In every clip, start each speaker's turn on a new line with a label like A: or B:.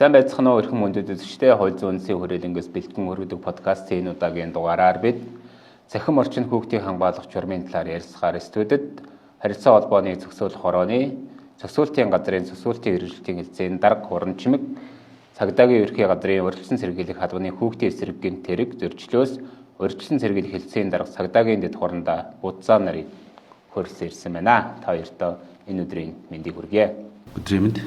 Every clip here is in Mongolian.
A: Сайн байцгаана уу эрхэм мөндөд үзэгчдээ хууль зүйн үндэсний хүрээлэнгээс бэлтгэн өргөдөг подкастын энэ удаагийн дугаараар бид цахим орчинд хүүхдийн хамгаалах журмын талаар ярилцахаар студид харилцаа холбооны зохицуулах хорооны зохицуултын газрын зохицуултын хэрэгжилтийн хэлцээний дарга Хуран Чимэг, цагдаагийн ерхий газрын урьдчилан сэргийлэх албаны хүүхдийн эсрэг гэмт хэрэг зөрчлөөс урьдчилан сэргийлэх хэлцээний дарга цагдаагийн дэд хурандаа Будзаа нарыг хөрөлсөн ирсэн байна. Та хоёртоо энэ өдрийн мэндийг хүргье.
B: Өдрийн мэнд.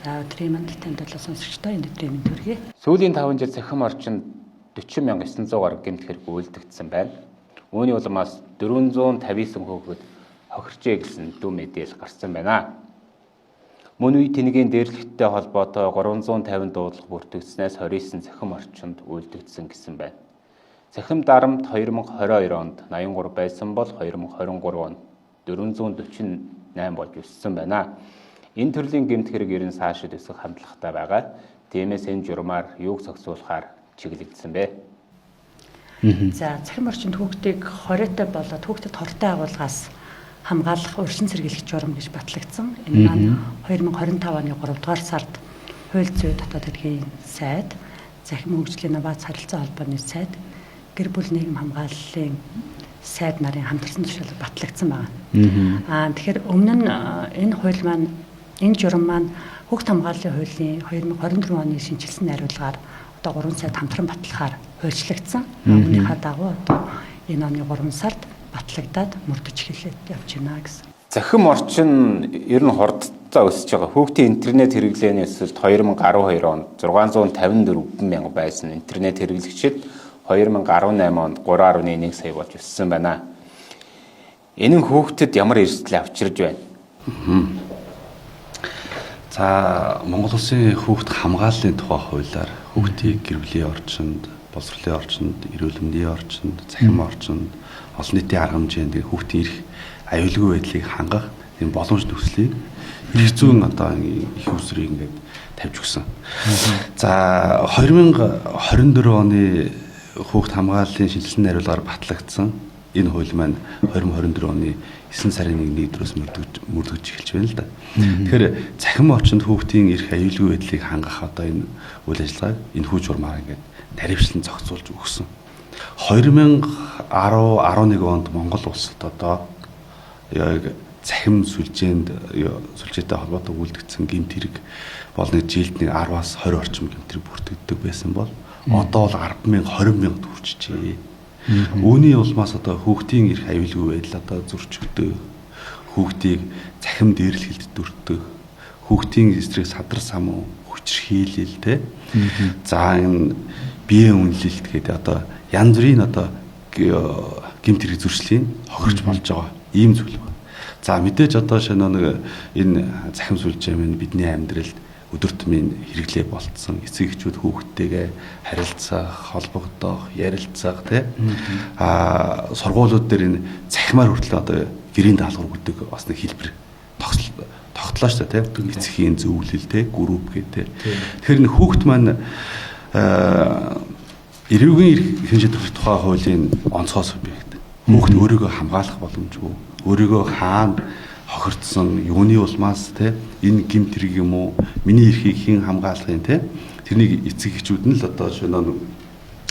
C: За өдрийн мэнд танд болон сонсогчдоо энэ өдрийн мэнд хүргэе.
A: Сүүлийн 5 жил цахим орчинд 40,900 гаруй гэмт хэрэг үйлдэгдсэн байна. Үүний улмаас 459 хүүхэд хохирчээ гэсэн дүү мэдээлэл гарсан байна. Мөн үе тэнгийн дээрлэгттэй холбоотой 350 дуудлага бүртгэгдснээс 29 цахим орчинд үйлдэгдсэн гэсэн байна. Цахим дарамт 2022 онд 83 байсан бол 2023 онд 448 болж өссөн байна. Энэ төрлийн гэмт хэрэг ер нь цаашид өсөх хандлагатай байгаа. Тиймээс энэ журмаар юуг зохицуулахаар чиглэгдсэн бэ?
C: За цахим орчинд хүүхдийг хориотой болоод хүүхдэд хортой агуулгаас хамгаалах урьдчилан сэргийлэх журам гэж батлагдсан. Энэ маань 2025 оны 3 дугаар сард хууль зүйн дотоод хэргийн сайд, захим хөгжлийн нууц харилцаа холбооны сайд, гэр бүл нийгэм хамгааллын сайд нарын хамтарсан тушаалаар батлагдсан байна. Тэгэхээр өмнө нь энэ хууль маань энэ журам маань хүүхд хамгааллын хуулийн 2024 оны шинжилсэн найруулгаар одоо 3 сайд хамтран батлахаар хуульчлагдсан. Үүнийхээ дагуу одоо энэ оны 3 сард батлагдаад мөрдөж эхэлээд явж байна гэсэн.
A: Цахим орчин ер нь хордцоо өсөж байгаа. Хүүхдийн интернет хэрэглээний өсөлт 2012 онд 654 мянга байсан. Интернет хэрэглэгчид 2018 онд 3.1 сая болж өссөн байна. Энэ нь хүүхдэд ямар эрсдэл авчирж байна?
B: За Монгол Улсын хүүхд хамгааллын тухай хуулиар хүүхдийн гэр бүлийн орчинд, боловсролын орчинд, эрүүл мэндийн орчинд, цахим орчинд, олон нийтийн арга хэмжээнд хүүхдийн эрх аюулгүй байдлыг хангах энэ боломж төслийг эрх зүйн одоо их усрыг ингээд тавьж өгсөн. За 2024 оны хүүхд хамгааллын шинжилсэн найруулгаар батлагдсан энэ хууль маань 2024 оны 9 сарын 1-ний өдрөөс мөрдөгж эхэлж байна л да. Тэгэхээр цахим орчинд хүүхдийн эрх аюулгүй байдлыг хангах одоо энэ үйл ажиллагааг энэ хүү журмаар ингээд таривчлан зохицуулж өгсөн. 2010-11 онд Монгол улсад одоо яг цахим сүлжээтэй холбоотой үйлдэгдсэн гэмт хэрэг бол нэг жилд нэг 10-аас 20 орчим гэмт хэрэг бүртгэгддэг байсан бол одоо бол 10,000-20,000 хүрчихжээ. Үүний улмаас одоо хүүхдийн эрх аюулгүй байдал одоо зөрчигдөв. Хүүхдийг цахим дээрлэхэлд дүрдэг. Хүүхдийн эсрэг садар самуу хүчирхийлэл тэ. За энэ биеийн үнэлэлт гэдэг одоо янз бүрийн одоо гэмт хэрэг зөрчлийн хохирч болж байгаа ийм зүйл байна. За мэдээж одоо шинэ нэг энэ цахим сүлжээ минь бидний амьдралд өдөр тутмын хэрэглээ болцсон. Эцэг эхчүүд хүүхдтэйгээ харилцах, холбогдох, ярилцах тий. Сургуулиуд дээр энэ цахимаар хүртэл одоо гэрийн даалгавар өгдөг бас нэг хэлбэр тогтлоо шүү дээ тий. Эцгийн зөвлөл тий, групп гэдэг. Тэгэхээр энэ хүүхд маань эрүүгийн эрх хэмжээ тухай хуулийн онцгой субъект. Хүүхд өөрийгөө хамгаалах боломжгүй. Өөрийгөө хаана хохирдсон юуны улмаас те энэ гэмт хэрэг юм уу миний эрхийг хэн хамгаалах юм те тэрнийг эцэг эхчүүд нь л одоо шинэ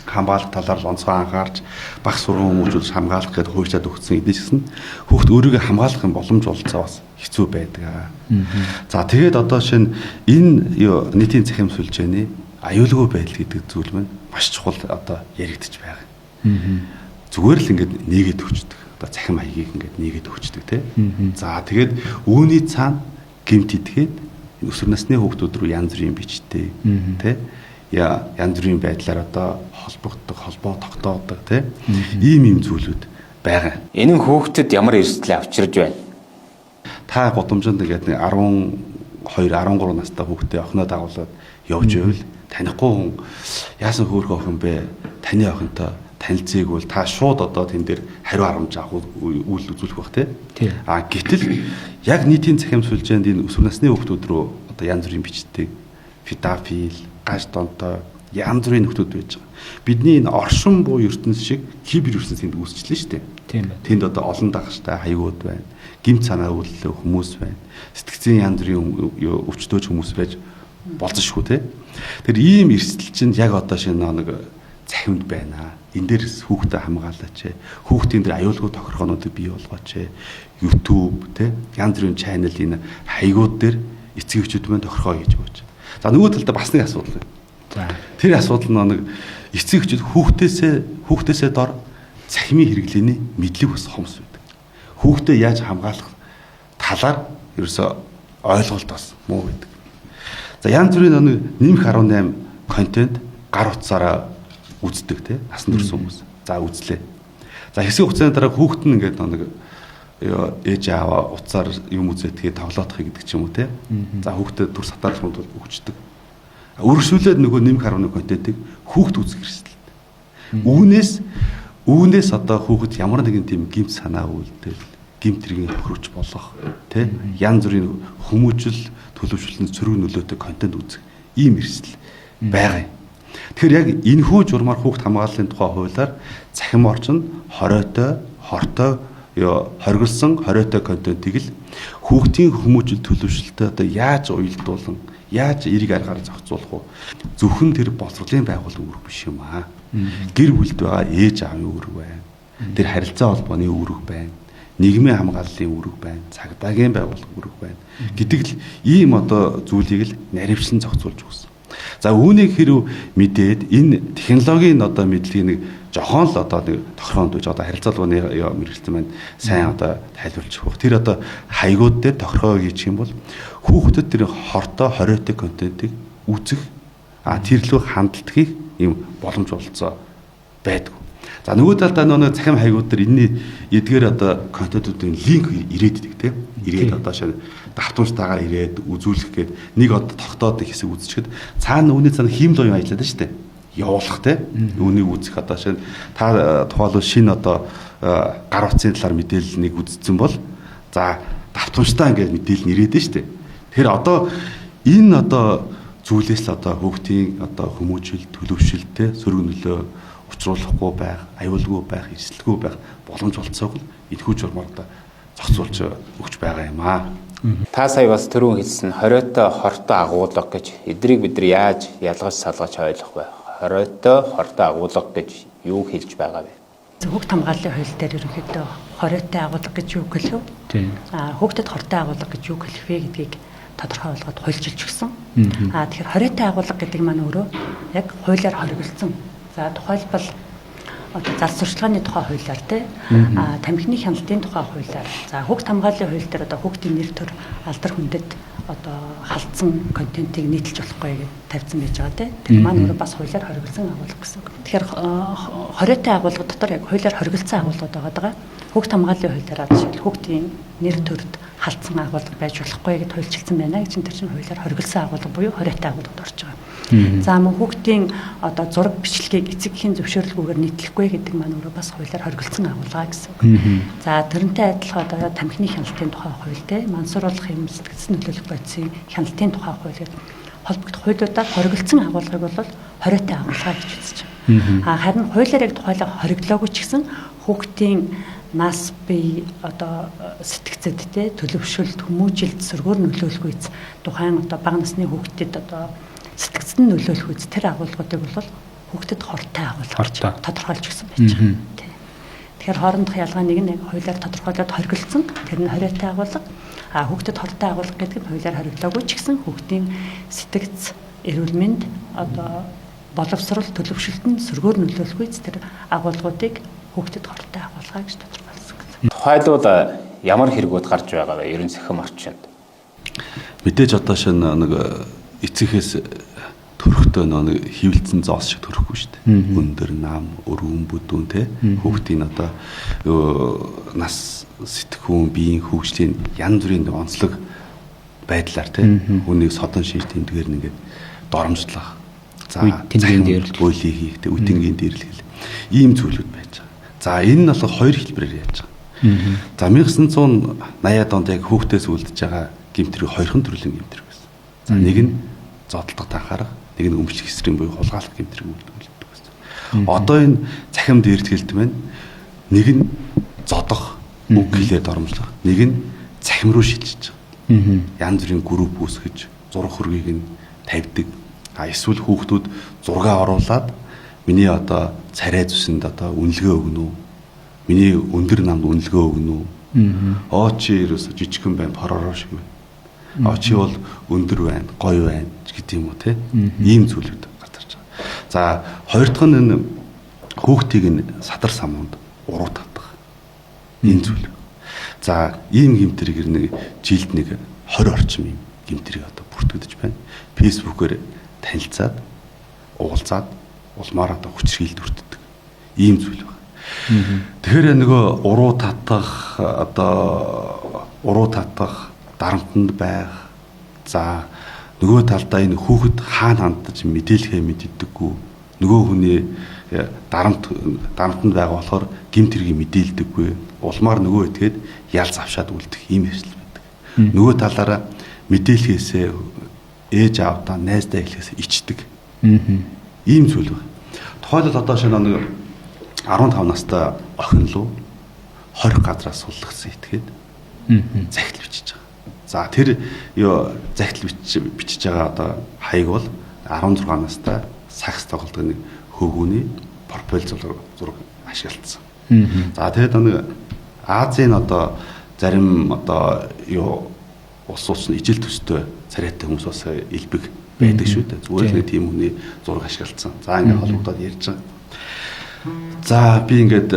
B: хамгаалах талаар онцгой анхаарч баг сургууль хүмүүжүүлж хамгаалах гэдээ хуульчаад өгсөн эдээс гэсэн хүүхд өөрийгөө хамгаалах боломж олцоо бас хэцүү байдаг. За тэгээд одоо шинэ энэ нийтийн цахим сүлжээний аюулгүй байдал гэдэг зүйл маань маш чухал одоо яригдчих байгаа. Зүгээр л ингээд нээгээд өгчдөг. Цахим хаягийг ингээд нээгээд өгчдөг тий. За тэгээд үүний цаана гэмт идгээд өсвөр насны хүүхдүүд рүү янз бүрийн бичтэй тий. Янз бүрийн байдлаар одоо холбогддог, холбоо тогтоодог тий. Ийм зүйлүүд байгаа.
A: Энэ нь хүүхдэд ямар эрсдэл авчирж байна?
B: Та гудамжинд ингээд 12-13 настай хүүхдээ охиноо дагуулад явж байвал танихгүй хүн яасан хөөрхөн охин бэ? Таны охинтой танилцыг бол та шууд одоо тэн дээр хариу харамж авах үйл үзүүлэх бах тий. Гэтэл яг нийтийн цахим сүлжээнд энэ өсвөр насны хүүхдүүд рүү одоо янз бүрийн бичдэг педофил, гаж донтой янз бүрийн нөхдүүд байж байгаа. Бидний энэ оршин буй ертөнц шиг кибер ертөнц энд үүсчихлээ шүү дээ.
A: Тийм байна.
B: Тэнд одоо олон дагагчтай хаягууд байна. Гэмт санаа үйлдэл хүмүүс байна. Сэтгцийн янз бүрийн өвчтөөж хүмүүс байж болцсохгүй те. Тэр ийм эрсдэл чинь яг одоо шинэ нэг цахимд байна. Энэ дээрс хүүхдэд хамгаалаач. Хүүхдийн дээр аюулгүй тохиргоонуудыг бий болгооч. YouTube те янз бүрийн channel энэ хаягууд дээр эцэг эхчүүд мань тохиргоо хийж өгөөч. За нөгөө талдаа бас нэг асуудал байна.
A: За.
B: Тэр асуудал нэг эцэг эхчүүд хүүхдээсээ дор цахимын хэрэглээний мэдлэг бас хомс байдаг. Хүүхдээ яаж хамгаалах талаар ерөөсөө ойлголт бас муу байдаг. За янз бүрийн нэг нэмэх 18 контент гар утсаараа үздэг те насан турш хүмүүс. За үзлээ. За хэсэг хугацааны дараа хүүхэд нь ингээд нэг ээж аваа утсаар юм үзээдгээ тоглоодохыг гэдэг ч юм уу те. За хүүхдэд төр сатаалхмууд бол өгчдөг. Өргөжлүүлээд нөгөө нэмэх 11 контентыг хүүхд үзэх хэрэгсэлтэй. Үүнээс одоо хүүхэд ямар нэгэн тийм гэмт санаа үйлдэл, гэмт хэргийн тохирч болох те янз бүрийн хүмүүжил төлөвшлөлтөнд сөрөг нөлөөтэй контент үзэх ийм эрсдэл байгаа юм. Тэгэхээр яг энэхүү журмаар хүүхд хамгааллын тухай хуулиар цахим орчин хоройтой, хортой хоригдсан хоройтой контентыг л хүүхдийн хүмүүжил төлөвшлөлтөд одоо яаж уялдуулан яаж эерэг аргаар зохицуулах вэ? Зөвхөн тэр боловсролын байгууллагын үүрэг биш юм аа. Гэр бүлд байгаа ээж аавын үүрэг байна. Тэр харилцаа холбооны үүрэг байна. Нийгмийн хамгааллын үүрэг байна. Цагдаагийн байгууллагын үүрэг байна. Гэдэг л ийм одоо зүйлийг л наривчлан зохицуулж өгсөн. За үүнийг хэрв мэдээд энэ технологийн одоо мэдлэгийг нэг жохон л одоо нэг тохироонд үж одоо харилцаа холбооны мэргэжлэн маань сайн одоо тайлбарлаж өгөх. Тэр одоо хаягууд дээр тохироо хийчих юм бол хүүхдэд тэр хортой хоройтой контентыг үзэх тэр лөө хандлагыг ийм боломж болцоо байдаг. За нөгөө талдаа нөгөө цахим хаягууд дээр энэний эдгээр одоо контентуудын линк ирээд идэг тийм. Ирээд одоо шинэ давтамжтайгаар ирээд үзүүлэх гээд нэг одоо тогтоод хэсэг үзчихэд цаана үүний цаана хиймэл оюун ажиллаад шүү дээ. Явуулах тийм. Үүнийг үзэх одоо шинэ та тухайлбал шинэ одоо гар утсын талаар мэдээлэл нэг үзсэн бол за давтамжтай ингээд мэдээлэл ирээд шүү дээ. Тэгэхээр одоо энэ одоо зүйлээс л одоо хүүхдийн одоо хүмүүжил төлөвшөлттэй сөрөг нөлөө учруулахгүй байх, аюулгүй байх, эрсдэлгүй байх боломж олцоог л энэхүү журмаар одоо зохицуулж өгч байгаа юм аа.
A: Та сая бас түрүүн хэлсэн хоройтой хортой агуулга гэж эдрийг бид нар яаж ялгаж салгаж ойлгох вэ? Хоройтой хортой агуулга гэж юу хэлж байгаа вэ?
C: Хүүхд хамгааллын хууль дээр ерөнхийдөө хоройтой агуулга гэж юу гэлээ? Тийм. Хүүхдэд хортой агуулга гэж юу хэлэх вэ гэдгийг тодорхой болгоод хуульчилж өгсөн. Тэгэхээр хоройтой агуулга гэдэг маань өөрөө яг хуулиар хоригдсон. За тухайлбал одоо зал сурчлагын тухай хуулиар тамхины хяналтын тухай хуулиар за хүүхд хамгааллын хууль дээр одоо хүүхдийн нэр төр алдар хүндэд одоо халдсан контентыг нийтэлж болохгүй гэж тавьсан байж байгаа тийм. Тэр маань өөрөө бас хуулиар хоригдсон агуулга гэсэн үг. Тэгэхээр хоройтой агуулга дотор яг хуулиар хоригдсон агуулгууд байгаа. Хүүхд хамгааллын хуулиараа жишээл хүүхдийн нэр төрд халдсан агуулга байж болохгүй гэж хуульчилсан байна гэж тэр чинь хуулиар хоригдсон агуулга буюу хоройтой агуулгад орж байгаа. За мөн хүүхдийн одоо зураг бичлэгийг эцэг эхийн зөвшөөрлгүйгээр нийтлэхгүй гэдэг маань өөрөө бас хуулиар хоригдсон агуулга гэсэн үг. За тэрнтэй адилхан одоо тамхины хяналтын тухай хууль те мансууруулах юм сэтгцэн нөлөөлөх бодисын хяналтын тухай хууль гэдэг холбогдох хуулиудаар хоригдсон агуулгыг бол хоройтой агуулга гэж үзэж байна. Харин хуулиар яг тухайлан хоригдлоогүй ч гэсэн хүүхдийн нас бие одоо сэтгцэд те төлөвшөлт хүмүүжилт сөргөөр нөлөөлөх үйс тухайн одоо бага насны хүүхдэд одоо сэтгцэн нөлөөлөх үйс тэр агуулгуудыг бол хүүхдэд хортой агуулга гэж тодорхойлж өгсөн байж байгаа. Тэгэхээр хоорондох ялгааныг нь хуулиар тодорхойлоод хоригдсон тэр нь хоройтой агуулга. Хүүхдэд хортой агуулга гэдэг нь хуулиар хориглоогүй ч гэсэн хүүхдийн сэтгц эрүүл мэнд одоо боловсрол төлөвшөлтөнд сөргөөр нөлөөлөх үйс тэр агуулгуудыг хүүхдэд хортой агуулга гэж тодорхойлсон гэсэн.
A: Тухайлбал ямар хэрэгүүд гарч байгаа вэ? Ерөн цахим орчинд.
B: Мэдээж одоо шинэ нэг эцэгээс төрөхтөө нэг хөвлөцсөн зоос шиг төрөхгүй шүү дээ. Өндөр нам, өргөн бүдүүн те хүүхдийн одоо нас сэтгхүүн биеийн хөгжлийн янз бүрийн онцлог байдлаар те хүнийг содон шинж тэмдгээр нэгээд доромжлох. За
A: тэмдгийн дээрлэх,
B: үйлийг хийх те үтэнгийн дээрлэх ийм зүйлүүд байж байгаа. За энэ нь бол хоёр хэлбэрээр яаж байгаа. За 1980-аад онд яг хүүхдээс үлдэж байгаа гэмтрийг хоёрхан төрлийн гэмтрэг байсан. За нэг нь зодтолдох анхаарах, нэг нь өмчлөх эсрэг буюу хулгайлах гэмтрэг үлддэг байсан. Одоо энэ цахим дээртгэлд маань нэг нь зодох, үг хэлээд оромжлох, нэг нь цахим руу шилжиж байгаа. Янз бүрийн групп үүсгэж, зураг хөргийг нь тавьдаг. Эсвэл хүүхдүүд зураг оруулаад миний одоо царай зүсэнд одоо үнэлгээ өгнө үү? Миний өндөр намд үнэлгээ өгнө үү? Чи ерөөсө жижигхэн байна, хоророо шиг байна. Чи бол өндөр байна, гоё байна гэдэг юм уу те? Ийм зүйлүүд гарч байгаа. За хоёр дахь нь хүүхдийг нь садар самуунд уруу татах. Энэ зүйл. За ийм гэмтрийг нэг жилд нэг 20 орчим ийм гэмтрийг одоо бүртгэж байна. Фэйсбүүкээр танилцаад уулзаад улмаар одоо хүчрхийлд өртдөг. Ийм зүйл байна. Тэгэхээр нөгөө уруу татах дарамтнд байх. За нөгөө талдаа энэ хүүхэд хаана хандаж мэдээлэхээ мэддэггүй. Нөгөө хүний дарамтнд байгаа болохоор гэмт хэргийг мэдээлдэггүй. Улмаар нөгөө этгээд ял завшаад үлдэх ийм хэвшил байдаг. Нөгөө талаараа мэдээлэхээсээ ээж аавдаа найздаа хэлэхээс ичдэг. Ийм зүйл байна. Тухайлбал одоо шинэ нэг 15 настай охин руу 20 газраас суллагдсан этгээд захидал бичиж байгаа. За тэр захидал бичиж байгаа одоо хаяг бол 16 настай сакс тоглодог нэг хөөгөөний профайл зураг ашиглагдсан. За тэгээд нэг Азийн одоо зарим одоо улс улсын ижил төстэй царайтай хүмүүс бас элбэг байдаг шүү дээ. Зүгээр л нэг тийм хүний зураг ашиглагдсан. За ингээд холбогдоод ярьж байгаа. За би ингээд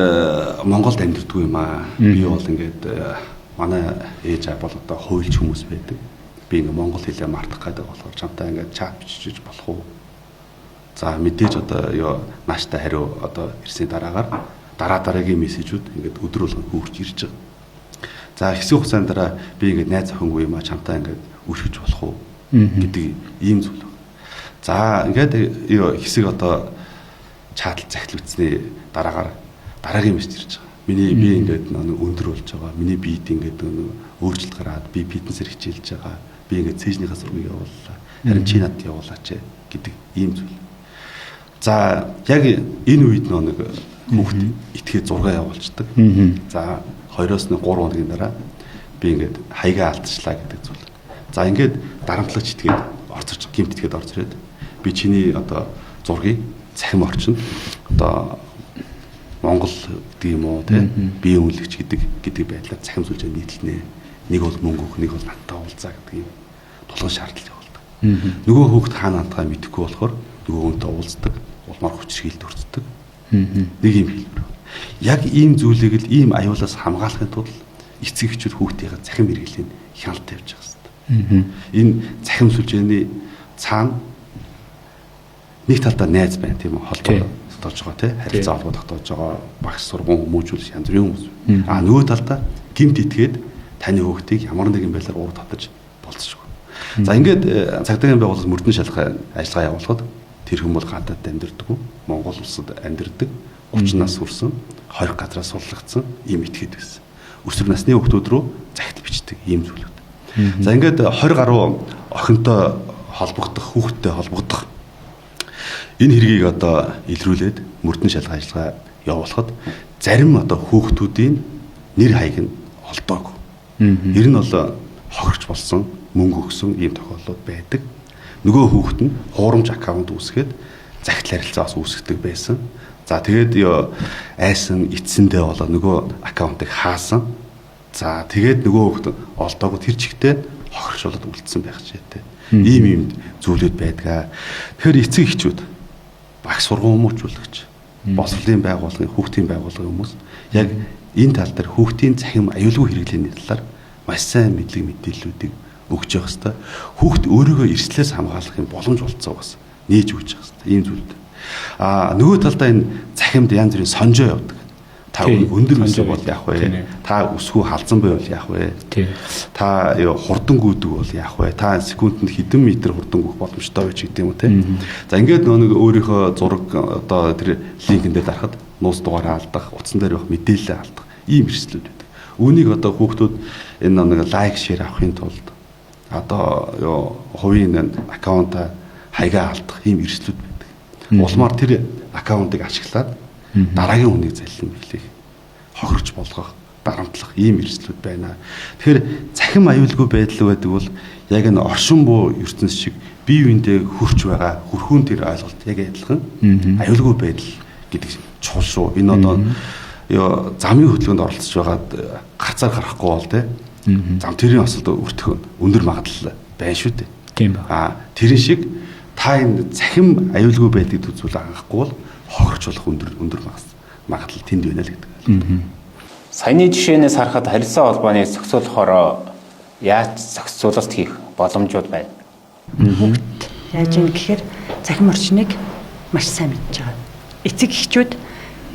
B: Монголд амьдардаг юм аа. Би бол ингээд манай ээж аав бол одоо хуульч хүмүүс байдаг. Би ингээд монгол хэлээ мартах гэдэг болохоор чамтай ингээд чат бичиж болох уу? За мэдээж одоо нааштай хариу одоо ирсний дараагийн мессежүүд ингээд өдөр болгон хөрж ирж байгаа. За хэсэг хугацаанд дараа би ингээд найз охингүй юм аа чамтай ингээд өрхөж болох уу гэдэг ийм зүйл байна. За ингээд хэсэг одоо чатал захидал үтсний дараагийн мессеж ирж байгаа. Би ингээд өндөр болж байгаа. Миний биед ингээд өөрчлөлт гараад би фитнесээр хичээлж байгаа. Би ингээд цэжнийхаа сургыг явууллаа. Харин чи надад явуулаач гэдэг ийм зүйл. За яг энэ үед нэг хүүхд итгээ зураг явуулцдаг. За 2-3 хоногийн дараа би ингээд хаягаа алдчихлаа гэдэг зүйл. За ингээд дарамтлагч итгээд орцорч гэмт итгээд орж ирээд би чиний одоо зургийг цахим орчинд одоо Монгол гэдэг юм уу те бие үнэлэгч гэдэг байдлаар цахим сүлжээ нийтлэнэ. Нэг бол мөнгө өгөх, нэг бол надтай уулзаа гэдэг юм тулгын шаардлага явуулдаг. Нөгөө хүүхд хаана хандхаа мэдэхгүй болохоор нөгөө хүнтэй уулздаг, улмаар хүчрхийлд өртдөг. Нэг юм хэлбэр. Яг ийм зүйлийг л ийм аюулаас хамгаалахын тулд эцэг эхчүүд хүүхдийн цахим хэрэглээг хяналт тавьж байгаа хэрэгтэй. Энэ цахим сүлжээний цаана нэг талдаа найз байна тийм үү холбоо тогтоож байгаа тийм харилцаа холбоо тогтоож байгаа багш сургууль хүмүүжүүл янз бүрийн хүмүүс. Нөгөө талдаа гэмт итгээд таны хүүхдийг ямар нэгэн байдлаар уур татаж болцсохгүй. За ингээд цагдаагийн байгууллага мөрдөн шалгах ажиллагаа явуулахад тэр хүмүүс гадаад амьдардаг, Монгол улсад амьдардаг, 30 нас хүрсэн, 20 газраас суллагдсан ийм этгээд байсан. Өсвөр насны хүүхдүүд рүү захидал бичдэг ийм зүйлүүд. За ингээд 20 гаруй охинтой холбогдох, хүүхдтэй холбогдох энэ хэргийг одоо илрүүлээд мөрдөн шалгах ажиллагаа явуулахад зарим одоо хүүхдүүдийн нэр хаяг нь олдоогүй. Ер нь бол хохирч болсон, мөнгө өгсөн ийм тохиолдлууд байдаг. Нөгөө хүүхэд нь хуурамч аккаунт үүсгээд захидал харилцаас үүсгдэг байсан. За тэгээд айсан эцсэндээ болоо нөгөө аккаунтыг хаасан. За тэгээд нөгөө хүүхэд олдоогүй тэр чигтээ хохирч болоод үлдсэн байх жишээтэй. Ийм зүйлүүд байдаг. Тэгэхээр эцэг эхчүүд багш сургууль хүмүүжүүлэгч, боловсролын байгууллагын хүүхдийн байгууллагын хүмүүс яг энэ тал дээр хүүхдийн цахим аюулгүй хэрэглээний талаар маш сайн мэдлэг мэдээллүүдийг өгч явах хэрэгтэй. Хүүхд өөрийгөө эрсдлээс хамгаалахын боломж олцоо бас нээж өгч явах хэрэгтэй. Ийм зүйл. Нөгөө талдаа энэ цахимд янз бүрийн сонжоо явдаг. Та өндөр өсөө бол яах вэ? Та өсгөө халзан бай бол яах вэ? Та хурдан гүйдэг бол яах вэ? Та секундэд хэдэн метр хурдан гүйх боломжтой вэ ч гэдэг юм уу те. За ингээд нэг өөрийнхөө зураг одоо тэр линкэндээ дарахад нуус дугаараа алдах, утсан дээр байх мэдээлэл алдах ийм эрсдлүүд байдаг. Үүнийг одоо хүүхдүүд энэ нэг лайк, шеэр авахын тулд одоо хувийн аккаунтаа хаягаа алдах ийм эрсдлүүд байдаг. Улмаар тэр аккаунтыг ашиглаад дараагийн хүнийг заллин билээ. Хохирч болгох, дарамтлах ийм эрсдлүүд байна. Тэгэхээр цахим аюулгүй байдал байдаг бол яг энэ оршин буу ертөнц шиг бие биендээ хөрч байгаа хөрхүүн тэр ойлголт яг адилхан аюулгүй байдал гэдэг чухал шүү. Энэ одоо ёо замын хөтөлбөрөнд оролцож байгаад гарцаар гарахгүй бол те зам тэрийн осолд өртөх өндөр магадлал байна шүү дээ.
A: Тийм ба.
B: Тэрэн шиг та энэ захим аюулгүй байдгийг үзүүл анхахгүй бол хохирч болох өндөр магадлал тэнд байна л гэдэг.
A: Саяны жишээнээс харахад харилцаа холбооны зохицуулахоор яаж зохицуулалт хийх боломжууд байна?
C: Хүүхэд яаж юм гэхээр захим орчныг маш сайн мэдж байгаа. Эцэг эхчүүд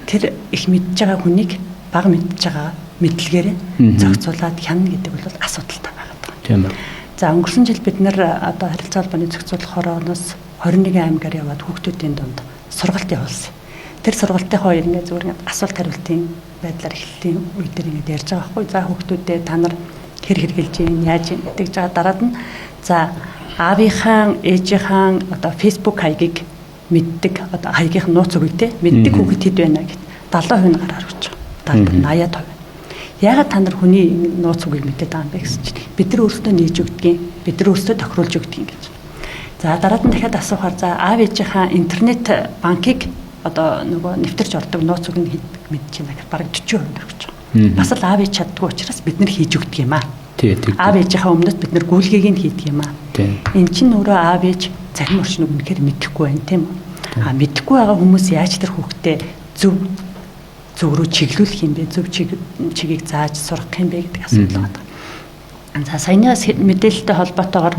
C: тэр их мэдж байгаа хүнийг бага мэдж байгаа мэдлэгээр зохицуулаад хянана гэдэг бол асуудалтай байгаа.
A: Тийм ба.
C: За өнгөрсөн жил бид нэр одоо харилцаа холбооны зохицуулах хорооноос 21 аймгаар яваад хүүхдүүдийн дунд сургалт явуулсан. Тэр сургалтын хоёр ингээд зүгээр ингээд асуулт хариултын байдлаар эхлэлийн үе дээр ингээд ярьж байгаа байхгүй. За хүүхдүүдээ та нар хэр хэрглэж юм яаж юм гэдэг жаа дараад нь за аавынхаа ээжийнхаа одоо фейсбુક хаягийг мэддэг одоо хаягийнх нь нууц үгтэй мэддэг хүүхэд хэд байна гэд 70% гараар өгч байгаа. 80%. Ягаад та нар хүний нууц үгийг мэдээд байгаа юм бэ гэсэн чинь бид нар өөрсдөө нээж өгдгийг бид нар өөрсдөө тохируулж өгдгийг гэж. За дараад нь дахиад асуухаар за аав ээжийнхаа интернет банкыг одоо нөгөө нэвтэрч ордог нууц үг нь мэдэж байна гэхээр бараг 40% өгч байгаа. Бас л аав ээж чаддгүй учраас бид нар хийж өгдөг юм аа. Аав ээжийнхаа өмнөд бид нар гүйлгээг нь хийдэг юм аа. Эн чинь өөрөө аав ээж захим орчныг үнэхээр мэдэхгүй байна тийм үү? Мэдэхгүй байгаа хүмүүс яаж тэр хүүхдээ зөв рүү чиглүүлэх юм бэ? Зөв чигийг зааж сургах юм бэ гэдэг асуудал байна. За саянаас мэдээлэлтэй холбоотойгоор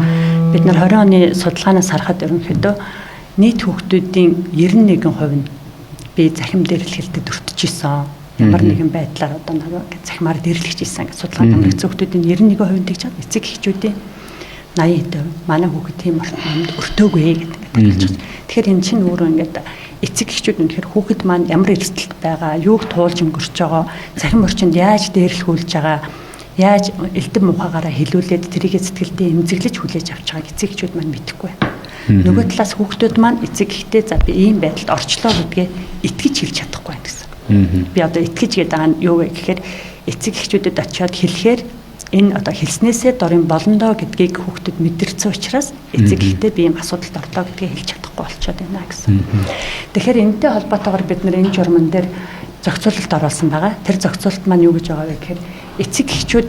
C: бид нар 20 оны судалгаанаас харахад ерөнхийдөө нийт хүүхдүүдийн 91% нь би захим дээрлэхэлтэд өртөжсэн. Ямар нэгэн байдлаар одоо нэг захимаар дээрлэж ийсэн гэж судалгаанд амрагцсан хүүхдүүдийн 91% гэж байна. Эцэг эхчүүдийн 80% манай хүүхэд тийм орчинд өртөөгүй гэдэг хэлж байна. Тэгэхээр энэ чинь өөрөө ингээд эцэг эхчүүд үнэхээр хүүхэд маань ямар эрсдэлт байгаа, юуг туулж өнгөрч байгаа, захим орчинд яаж дээрлэхүүлж байгаа, яаж элдэн мухаагаараа хилүүлээд тэрийг сэтгэлдээ эмзэглэж хүлээж авч байгааг эцэг эхчүүд маань мэдэхгүй байна. Нөгөө талаас хүүхдүүд маань эцэг эхтэй за би ийм байдалд орчлоо гэдгээ итгэж хэлж чадахгүй байна гэсэн. Би одоо итгэж гэдэг байгаа нь юу вэ гэхээр эцэг эхчүүдэд очиод хэлэхээр энэ одоо хэлснээсээ дорын болондоо гэдгийг хүүхдүүд мэдэрсэн учраас эцэг эхтэй би ийм асуудалд орлоо гэдгийг хэлж чадахгүй болчиход байна гэсэн. Тэгэхээр энэтэй холбоотойгоор бид нэр энэ журман дээр зохицуулалт оруулсан байгаа. Тэр зохицуулалт маань юу гэж байгаа вэ гэхээр эцэг эхчүүд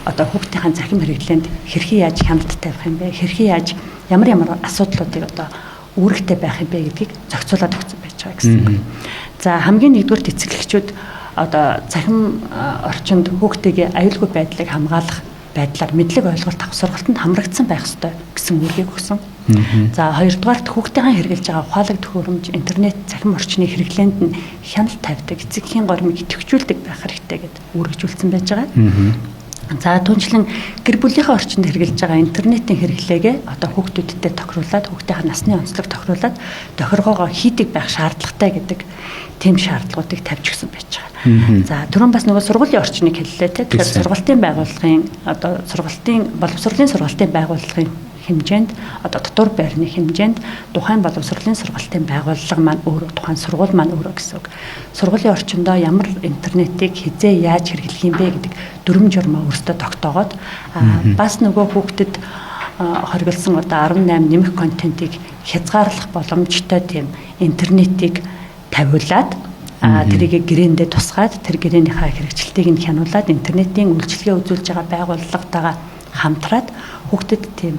C: одоо хүүхдийн захим хэрэглээнд хэрхэн яаж хяналт тавих юм бэ? Хэрхэн яаж ямар асуудлуудыг одоо үүрэгтэй байх юм бэ гэдгийг зохицуулаад өгсөн байж байгаа гэсэн. За хамгийн нэгдүгээр эцэг эхчүүд одоо захим орчинд хүүхдийн аюулгүй байдлыг хамгаалах байдлаар мэдлэг ойлголт авах сургалтанд хамрагдсан байх ёстой гэсэн үүргийг өгсөн. За хоёрдугаарт хүүхдийн хэрэгжилж байгаа ухаалаг төхөөрөмж интернет захим орчны хэрэглээнд нь хяналт тавьдаг эцэгхийн гормыг идэвхжүүлдэг байх хэрэгтэй гэдэг үүргэжүүлсэн байж байгаа. За түнчлэн гэр бүлийнхээ орчинд хэрэгжилж байгаа интернетийн хэрэглээгээ одоо хүүхдүүдтэй тохируулаад хүүхдийн насны онцлог тохируулаад тохиргоогоо хийдэг байх шаардлагатай гэдэг тэм шаардлагуудыг тавьж өгсөн байж байгаа. За түрүүн бас нөгөө сургуулийн орчныг хэллээ те. Тэгэхээр сургалтын байгууллагын одоо боловсролын сургалтын байгууллагын хэмжээнд одоо дотор байрны хэмжээнд тухайн боловсролын сургалтын байгууллага маань өөрөө тухайн сургууль маань өөрөө гэсэн үг. Сургуулийн орчиндөө ямар интернетийг хизээ яаж хэрэглэх юм бэ гэдэг дүрм журмаа өөртөө тогтоогоод бас нөгөө хүүхдэд хориглосон одоо 18 нэмэх контентийг хязгаарлах боломжтой тийм интернетийг тавиулаад тэрийг гэрээндээ тусгаад тэр гэрээнийхээ хэрэгжилтийг нь хянуулаад интернетийн үйлчилгээ үзүүлж байгаа байгууллагатайгаа хамтраад хүүхдэд тийм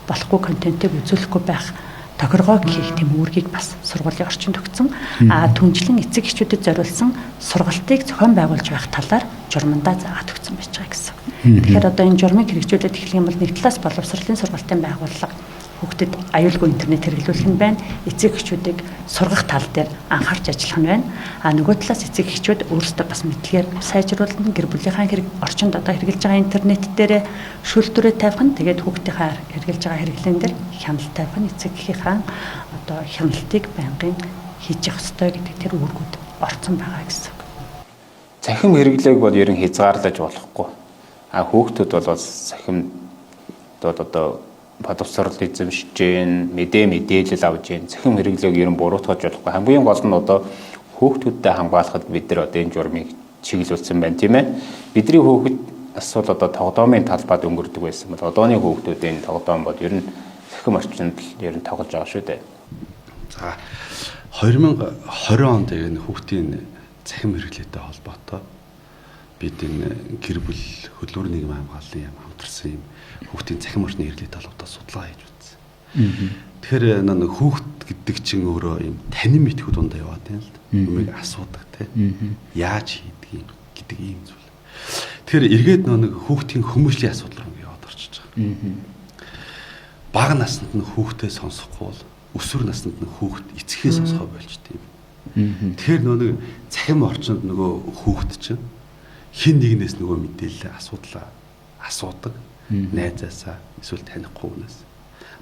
C: болохгүй контентыг үзүүлэхгүй байх тохиргоог хийх тийм үүргийг бас сургуулийн орчинд өгсөн. Түнчлэн эцэг эхчүүдэд зориулсан сургалтыг зохион байгуулж байх талаар журмандаа заагаад өгсөн байж байгаа гэсэн. Тэгэхээр одоо энэ журмыг хэрэгжүүлээд эхлэх юм бол нэг талаас боловсролын сургалтын байгууллага хүүхдэд аюулгүй интернет хэрэглүүлэх нь байна. Эцэг эхчүүдийг сургах тал дээр анхаарч ажиллах нь байна. Нөгөө талаас эцэг эхчүүд өөрсдөө бас мэдлэгээр сайжруулна. Гэр бүлийнхаа орчинд одоо хэрэгжилж байгаа интернет дээр шүүлтүрээ тавих нь тэгээд хүүхдийнхаа хэрэгжилж байгаа хэрэглэн дээр хяналт тавих нь эцэг эхийнхаа одоо хяналтыг байнгын хийж явах ёстой гэдэг тэр үүргүүд орцсон байгаа гэсэн.
A: Захим хэрэглээг бол ерөн хязгаарлаж болохгүй. Хүүхдүүд бол захим одоо боловсрол эзэмшиж гэн мэдээлэл авж гэн захим хэрэглээг ерөн буруутгаж болохгүй. Хамгийн гол нь одоо хүүхдүүдтэй хамгаалахад бид нар одоо энэ журмыг чиглүүлсэн байна тийм ээ. Бидний хүүхэд асуул одоо тоглоомын талбайд өнгөрдөг байсан бол одооны хүүхдүүдийн тоглоом бол ерөн цахим орчинд л ер нь тоглож байгаа шүү дээ.
B: За 2020 онд энэ хүүхдийн цахим хэрэглээтэй холбоотой бид энэ гэр бүл хөдөлмөр нийгмийн хамгааллын яам хамтарсан юм хүүхдийн цахим орчны хэрэглээтэй холбоотой судалгаа хийж үзсэн. Тэгэхээр нэг хүүхд гэдэг чинь өөрөө юм танин мэдхүү дундаа яваад байна л да. Юмыг асуудаг те. Яаж хийдэг юм гэдэг ийм зүйл. Тэгэхээр эргээд нэг хүүхдийн хүмүүжлийн асуудал руу яваад орчиж байгаа. Бага наснд нь хүүхдээ сонсохгүй бол өсвөр наснд нь хүүхд эцгээ сонсгоо болчтой юм. Тэгэхээр нэг цахим орчинд нөгөө хүүхд чинь хин нэгнээс нөгөө мэдээлэл асуудаг найзаасаа эсвэл танихгүй хүнээс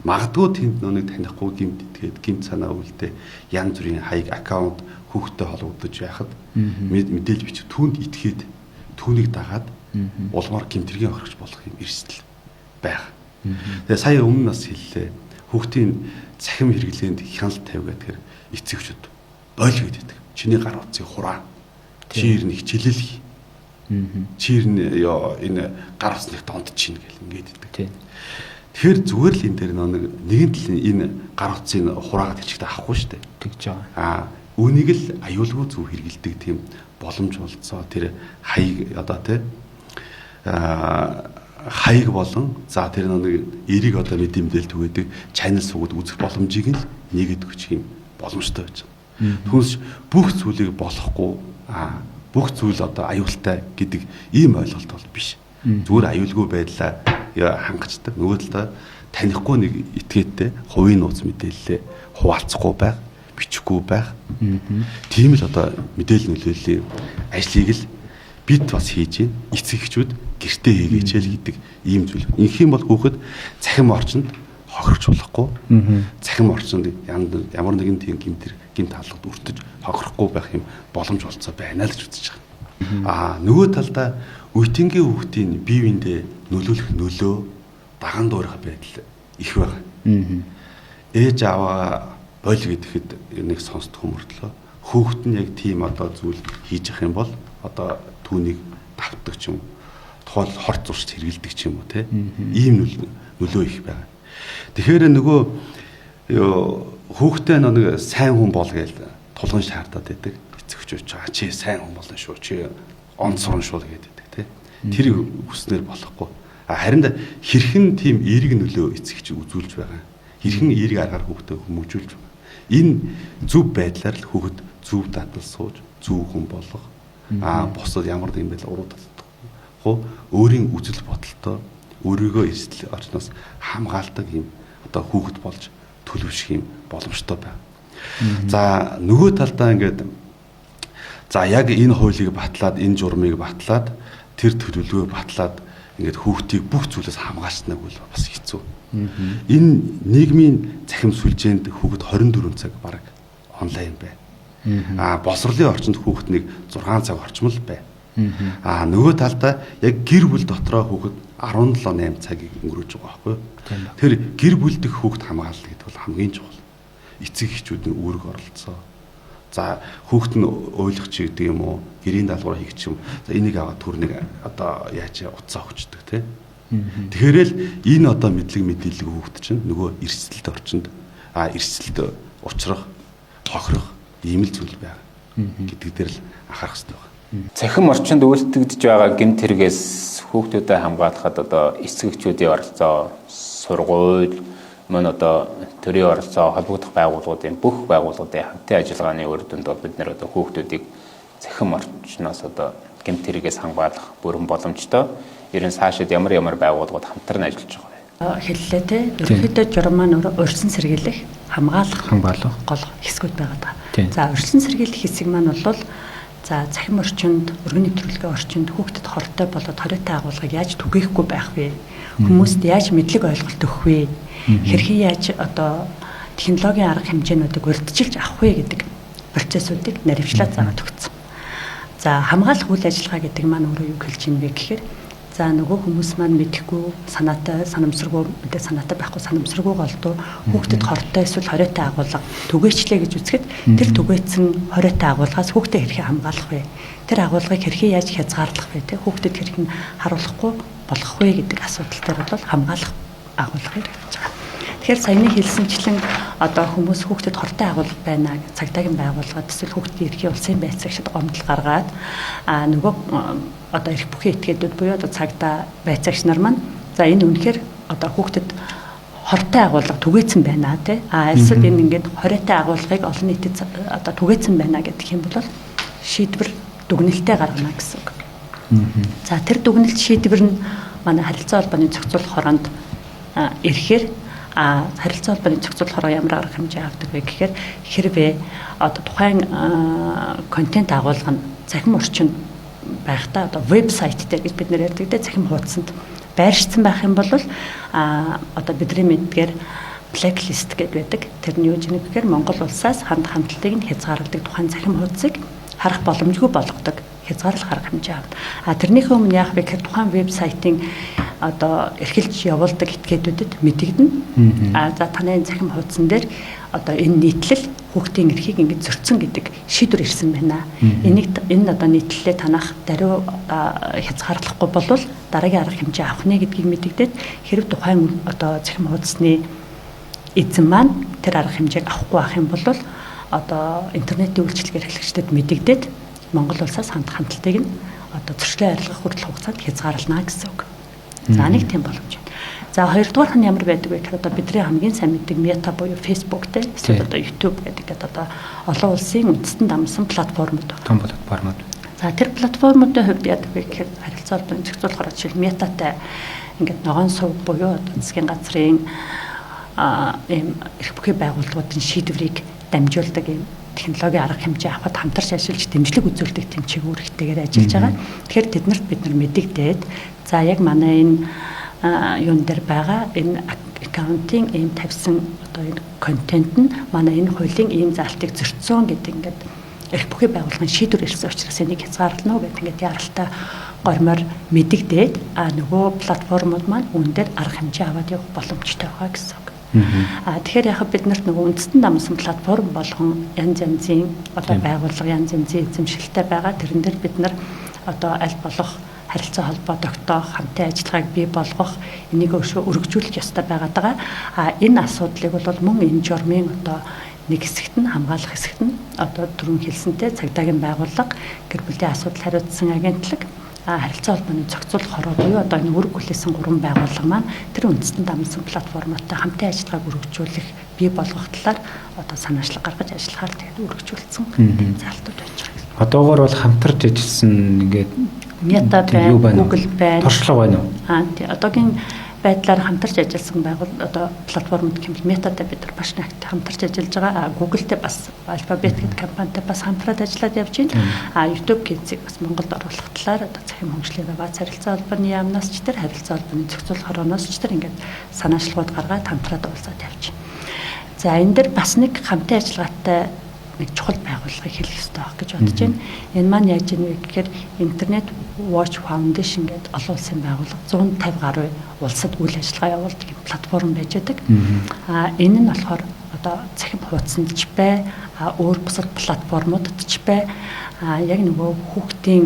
B: магадгүй тэнд нүг танихгүй гимт итгээд гимт санаа үлдээ янз бүрийн хаяг аккаунт хүүхдтэй холбогдож байхад мэдээлэл бичиг түүнд итгээд түүнийг дагаад улмаар гимтэргийн орхиж болох юм эрсдэл байх. Тэгээ сая өмнө нас хэллээ хүүхдийн цахим хэрэглээнд хяналт тавь гэдэг эцэгчүүд бойл гэдэг. Чиний гар утсыг хураа. Чи ирнэ хичээлэл. Чи ирнэ энэ гар утсных донд чинь гэл ингээд идэг. Тэгэхээр зүгээр л энэ дээр нэгэн тал энэ гар утсыг хураагаад хэлчихдэг авахгүй шүү дээ.
A: Тэгж байгаа.
B: Үүнийг л аюулгүй зөв хэрэгэлдэг тийм боломж болцоо тэр хаяг одоо тий хаяг болон за тэр нэг эрийг одоо мэдээлэл түгээдэг чанал суугаад үзэх боломжийг л нэгэд өгч юм боломжтой байж байгаа. Түүнээс бүх зүйлийг болохгүй бүх зүйл одоо аюултай гэдэг ийм ойлголт бол биш. Зүгээр аюулгүй байдлаа хангацдаг. Нөгөө талаа танихгүй нэг этгээдтэй хувийн нууц мэдээлэлээ хуваалцахгүй байх, бичихгүй байх. Тийм л одоо мэдээлэл нөлөөллийн ажлыг л бид бас хийж байна. Эцэг эхчүүд гэртээ хийгээч л гэдэг ийм зүйл. Инх юм бол хүүхэд цахим орчинд хохирч болохгүй. Цахим орчинд ямар нэгэн тийм гэмт хаалгад өртөж хохирохгүй байх юм боломж олцоо байна л гэж үзэж байгаа. Нөгөө талдаа үеийнгийн хүүхдийн бие биендээ нөлөөлөх нөлөө даган дуурах байдал их байна. Ээж аваа бойл гэдэгэд нэг сонсдог хүмүүрдлөө хүүхэд нь яг тийм одоо зүйл хийж явах юм бол одоо түүнийг давтдаг ч юм тухайн хорт зуршид хэрэгэлдэг ч юм уу те ийм нөлөө их байна. Тэгэхээр нөгөө хүүхдээ нэг сайн хүн бол гээл тулгын шаардаад байдаг. Эцэгчүүд чи сайн хүн болно шүү. Чи онцгой шүү гэдэг те. Тэр хүснээр болохгүй. Харин хэрхэн тийм эерэг нөлөө эцэгч үзүүлж байгаа. Хэрхэн эерэг аргаар хүүхдээ хүмүүжүүлж байгаа. Энэ зөв байдлаар л хүүхэд зөв дадал сууж, зөв хүн болох. Босод ямар нэгэн байдлаар уруудах. Өөрийн үзэл бодолтой өөрийгөө эрсдэл орчноос хамгаалдаг юм одоо хүүхэд болж төлөвшөх юм боломжтой байна. За нөгөө талдаа ингээд за яг энэ хуулийг батлаад энэ журмыг батлаад тэр төлөвлөгөө батлаад ингээд хүүхдийг бүх зүйлээс хамгаалснаг бол бас хэцүү. Энэ нийгмийн цахим сүлжээнд хүүхэд 24 цаг бараг онлайн байна. Боловсролын орчинд хүүхэд нэг 6 цаг орчмол байна. Нөгөө талдаа яг гэр бүл дотроо хүүхэд 17-8 цагийг өнгөрөөж байгаа байхгүй юу? Тэр гэр бүлдэх хүүхэд хамгаалал гэдэг бол хамгийн чухал. Эцэг эхчүүдийн үүрэг оролцоо. За хүүхэд нь ойлгох ч гэдэг юм уу, гэрийн даалгавар хийх ч юм. За энийг аваад түрнийг одоо яаж утсаа өгчдөг тий. Тэгэхээр л энэ одоо мэдлэг мэдээлэл хүүхэд чинь нөгөө эрсдэлт орчинд эрсдэлт учрах, хохирох ийм л зүйл байна гэдэг дээр л анхаарах хэрэгтэй байна.
A: Цахим орчинд үйлдэгдэж байгаа гэмт хэрэгээс хүүхдүүдэд хамгаалахад одоо эцэг эхчүүдийн оролцоо, сургууль, мөн одоо төрийн оролцоо, холбогдох байгууллагуудын бүх байгууллагуудын хамтын ажиллагааны үр дүнд бол бид нэр одоо хүүхдүүдийг цахим орчноос одоо гэмт хэрэгээс хамгаалах бүрэн боломжтой. Ерөн цаашид ямар байгууллагууд хамтран ажиллаж байгаа вэ?
C: Хэллээ те. Ерөнхийдөө журам маань урьдчилан сэргийлэх, хамгаалах гол хэсгүүд байгаа. За урьдчилан сэргийлэх хэсэг маань бол за цахим орчинд, өргөний нэвтрүүлгийн орчинд хүүхдэд хортой болоод хориотой агуулгыг яаж түгээхгүй байх вэ? Хүмүүст яаж мэдлэг ойлголт өгөх вэ? Хэрхэн яаж одоо технологийн арга хэмжээнүүдийг урьдчилж авах вэ гэдэг процессуудыг наривчлаад заагаад өгсөн. За хамгаалах үйл ажиллагаа гэдэг маань өөрөө юу хэлж ийн вэ гэхээр за нөгөө хүмүүс маань мэдэхгүй санаатай санамсаргүй мэдээ санаатай байхгүй санамсаргүй голдуу хүүхдэд хортой эсвэл хориотой агуулга түгээчлээ гэж үзэхэд тэр түгээсэн хориотой агуулгаас хүүхдэд хэрхэн хамгаалах вэ? Тэр агуулгыг хэрхэн яаж хязгаарлах вэ? Тэ хүүхдэд хэрхэн харуулахгүй болгох вэ гэдэг асуудал дээр бол хамгаалах агуулгыг хийж байгаа. Тэгэхээр саяны хэлсэнчлэн одоо хүмүүс хүүхдэд хортой агуулга байна гэж цагдаагийн байгууллагад эсвэл хүүхдийн эрхийн улсын байцаагчид гомдол гаргаад нөгөө одоо эрх бүхий этгээдүүд буюу одоо цагдаа байцаагч нар маань за энэ үнэхээр одоо хүүхдэд хортой агуулга түгээсэн байна тий. Эсвэл энэ ингээд хориотой агуулгыг олон нийтэд одоо түгээсэн байна гэдэг юм бол шийдвэр дүгнэлтээ гаргана гэсэн үг. За тэр дүгнэлт шийдвэр нь манай харилцаа холбооны зохицуулах хороонд ирэхээр харилцаа холбооны зохицуулах хороо ямар арга хэмжээ авдаг вэ гэхээр хэрвээ одоо тухайн контент агуулга нь цахим орчин байхдаа одоо вебсайт дээр гэж бид нэр ярьдаг те цахим хуудсанд байршсан байх юм бол одоо бидний мэдгээр blacklist гэдэг байдаг. Тэрний юу гэхээр Монгол улсаас хандлагыг нь хязгаарладаг тухайн цахим хуудсыг харах боломжгүй болгодог хязгаарлах арга хэмжээ авна. Тэрнийхээ өмнө яах вэ гэхээр тухайн вебсайтын одоо эрхэлж явуулдаг этгээдүүдэд мэдэгдэнэ. За таны цахим хуудсан дээр одоо энэ нийтлэл хүүхдийн эрхийг ингэж зөрчсөн гэдэг шийдвэр ирсэн байна. Энэ одоо нийтлэлээ танах даруй хязгаарлахгүй болвол дараагийн арга хэмжээ авах нэ гэдгийг мэдэгдээд хэрэг тухайн одоо цахим хуудасны эзэн маань тэр арга хэмжээг авахгүй байх юм бол одоо интернетийн үйлчилгээ эрхлэгчдэд мэдэгдээд Монгол улсаас хандлтыг нь одоо зөрчлөө арилгах хүртэл хугацаанд хязгаарлана гэсэн үг. За нэг тийм боломж байна. За хоёрдугаар нь ямар байдаг вэ гэхээр одоо бидний хамгийн сайн мэддэг Meta буюу Facebook те эсвэл одоо YouTube гэдэг одоо олон улсын үндэстэн дамсан платформуд.
A: Том платформуд.
C: За тэр платформуудын хувьд яадаг вэ гэхээр харилцаа холбооны зохицуулахаар жишээл Meta-тай ингээд ногоон сув буюу одоо засгийн газрын ийм эрх бүхий байгууллагуудын шийдвэрийг дамжуулдаг ийм технологийн арга хэмжээ авахд хамтарч ажиллаж дэмжлэг үзүүлдэг тэм чиглэлтэйгээр ажиллаж байгаа. Тэгэхээр тэднэрт бид нар мэдэгдээд за яг манай энэ юун дээр байгаа энэ аккаунтын ийм тавьсан одоо энэ контент нь манай энэ хуулийн ийм заалтыг зөрчсөн гэдэг ингээд эрх бүхий байгууллагын шийдвэр ирсэн учраас энийг хязгаарлана уу гэдэг ингээд яралтай гормоор мэдэгдээд нөгөө платформуд маань үүн дээр арга хэмжээ аваад явах боломжтой байгаа гэсэн үг. Тэгэхээр яг бид нарт нөгөө үндэстэн дамсан платформ болгон янз янзын одоо байгууллага янз янзын эзэмшилтэй байгаа. Тэрэн дээр бид нар одоо аль болох харилцаа холбоо тогтоох, хамтын ажиллагааг бий болгох, энийг өргөжүүлэх ёстой байгаад байгаа. Энэ асуудлыг бол мөн энэ журмын одоо нэг хэсэгт нь хамгаалах хэсэгт нь одоо түрүүн хэлсэнтэй цагдаагийн байгууллага, гэр бүлийн асуудал хариуцсан агентлаг, харилцаа холбооны зохицуулах хороо буюу одоо энэ үүрэг хүлээсэн 3 байгууллага маань тэр үндэстэн дамсан платформуудтай хамтын ажиллагааг өргөжүүлэх, бий болгох талаар одоо санаачлаг гаргаж ажиллахаар тэгээд өргөжүүлсэн залтууд байж байгаа.
A: Одоогоор бол хамтарч ажилласан ингээд
C: Meta байна, Google байна.
A: Туршлага байна уу?
C: Тий. Одоогийн байдлаар хамтарч ажилласан байгууллага одоо платформуд гэмэл Meta-тай бид нар баш нэгт хамтарч ажиллаж байгаа. Google-тэй бас Alphabet гэдэг компанитай бас хамтраад ажиллаад явж байна. YouTube гизиг бас Монголд оруулах талаар одоо цахим хөгжлийн аваад харилцаа холбооны яамнаас ч тэр харилцаа холбооны зохицуулах хорооноос ч тэр ингээд санаачлагууд гаргаад хамтраад уулзаад явж байна. За энэ дэр бас нэг хамтын ажиллагаатай нэг чухал байгууллагыг хэлэх хэрэгтэй байх гэж бодож байна. Энэ маань яаж ийм вэ гэхээр Internet Watch Foundation гэдэг олон улсын байгууллага 150 гаруй улсад үйл ажиллагаа явуулдаг платформ байж байдаг. Энэ нь болохоор одоо цахим хуудсанд ч бай, өөр бусад платформудад ч бай, яг нөгөө хүүхдийн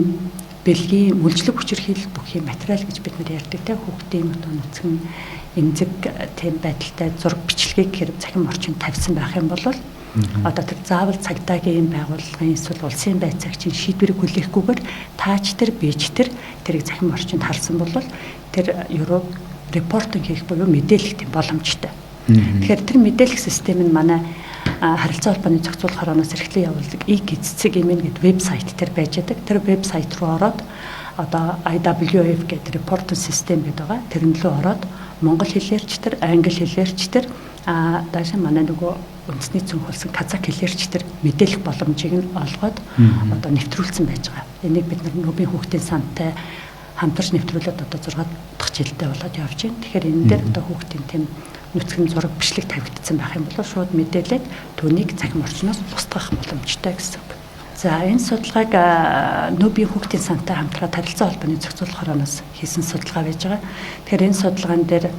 C: бэлгийн үйлчлэг хүчирхийлэл бүхий материал гэж бид нар ярьдаг те хүүхдийн одоо нүцгэн эмзэг тийм байдалтай зураг бичлэгийг хэрэг цахим орчинд тавьсан байх юм бол одоо тэр заавал цагдаагийн байгууллагын эсвэл улсын байцаагчийн шийдвэрийг хүлээхгүйгээр таач тэр бийж тэрийг захим орчинд харсан бол тэр ерөө репортинг хийх буюу мэдээлэх тийм боломжтой. Тэгэхээр тэр мэдээлэх систем нь манай харилцаа холбооны зохицуулах хорооноос эрхлэн явуулдаг e-гизцэг имэн гэдэг вебсайт тэр байж байгаа. Тэр вебсайт руу ороод одоо IWF гэдэг репортинг систем гэдэг байгаа. Тэрэн рүү ороод монгол хэлээрч тэр, англи хэлээрч тэр даашаа манай нөгөө үндэсний цөөнх болсон казак хэлээрч тэр мэдээлэх боломжийг нь олгоод одоо нэвтрүүлсэн байж байгаа. Энийг бид нөбийн хүүхдийн сантай хамтарч нэвтрүүлээд одоо 6 дахь жилдээ болоод явж байна. Тэгэхээр энэ дээр одоо хүүхдийн тийм нүцгэн зураг бичлэг тавигдсан байх юм бол шууд мэдээлээд түүнийг цахим орчноос устгах боломжтой гэсэн үг. За энэ судалгааг нөбийн хүүхдийн сантай хамтраад харилцаа холбооны зохицуулах хорооноос хийсэн судалгаа байж байгаа. Тэгэхээр энэ судалгаан дээр